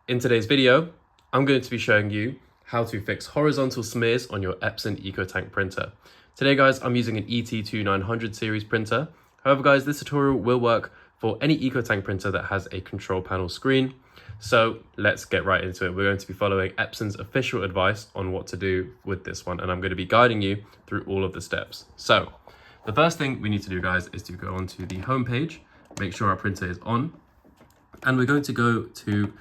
In today's video, I'm going to be showing you how to fix horizontal smears on your Epson EcoTank printer. Today guys, I'm using an ET-2900 series printer. However guys, this tutorial will work for any EcoTank printer that has a control panel screen. So let's get right into it. We're going to be following Epson's official advice on what to do with this one, and I'm going to be guiding you through all of the steps. So the first thing we need to do guys is to go onto the home page, make sure our printer is on, and we're going to go to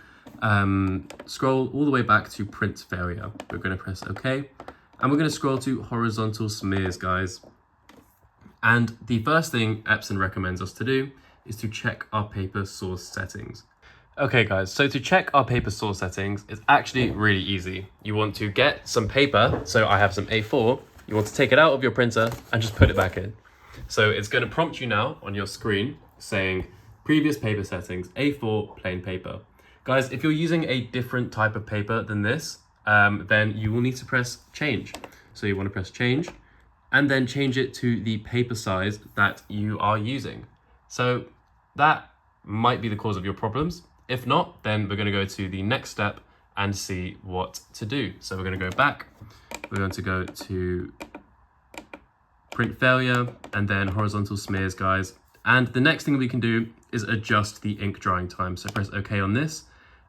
scroll all the way back to print failure. We're going to press OK, and we're going to scroll to horizontal smears guys. And the first thing Epson recommends us to do is to check our paper source settings. Okay guys, so to check our paper source settings is actually really easy. You want to get some paper, so I have some A4, you want to take it out of your printer and just put it back in. So it's going to prompt you now on your screen saying previous paper settings, A4 plain paper. Guys, if you're using a different type of paper than this, then you will need to press change. So you want to press change and then change it to the paper size that you are using. So that might be the cause of your problems. If not, then we're going to go to the next step and see what to do. So we're going to go back, we're going to go to print failure and then horizontal smears guys. And the next thing we can do is adjust the ink drying time. So press OK on this,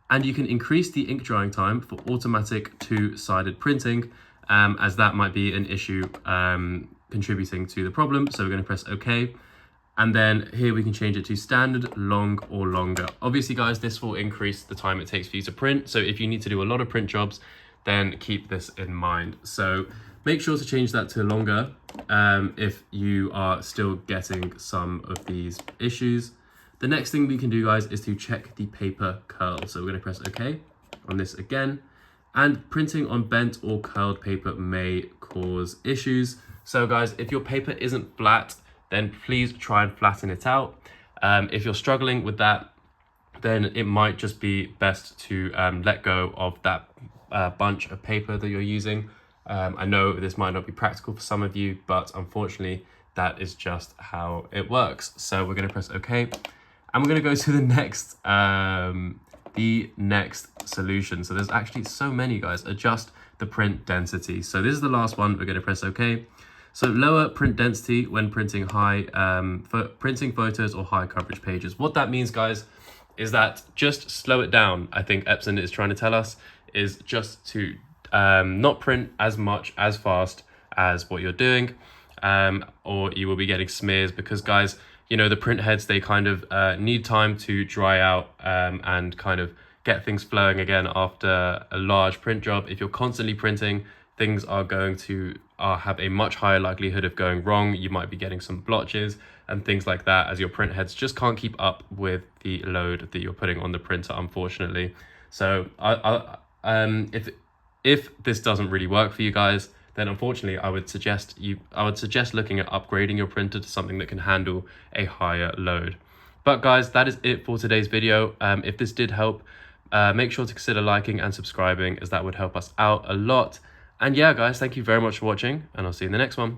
and you can increase the ink drying time for automatic two-sided printing, as that might be an issue contributing to the problem. So we're going to press OK. And then here we can change it to standard, long, or longer. Obviously guys, this will increase the time it takes for you to print. So if you need to do a lot of print jobs, then keep this in mind. So make sure to change that to longer if you are still getting some of these issues. The next thing we can do guys is to check the paper curl. So we're going to press OK on this again. And printing on bent or curled paper may cause issues. So guys, if your paper isn't flat, then please try and flatten it out. If you're struggling with that, then it might just be best to let go of that bunch of paper that you're using. I know this might not be practical for some of you, but unfortunately that is just how it works. So we're going to press OK, and we're going to go to the next solution. So there's actually so many guys. Adjust the print density. So this is the last one. We're going to press OK. So lower print density when printing printing photos or high coverage pages. What that means guys is that just slow it down. I think Epson is trying to tell us is just to not print as much as fast as what you're doing, or you will be getting smears, because guys, you know, the print heads, they kind of need time to dry out and kind of get things flowing again after a large print job. If you're constantly printing, things are going to have a much higher likelihood of going wrong. You might be getting some blotches and things like that, as your print heads just can't keep up with the load that you're putting on the printer, unfortunately. So if this doesn't really work for you guys, then unfortunately I would suggest looking at upgrading your printer to something that can handle a higher load. But guys, that is it for today's video. If this did help, make sure to consider liking and subscribing, as that would help us out a lot. And yeah guys, thank you very much for watching, and I'll see you in the next one.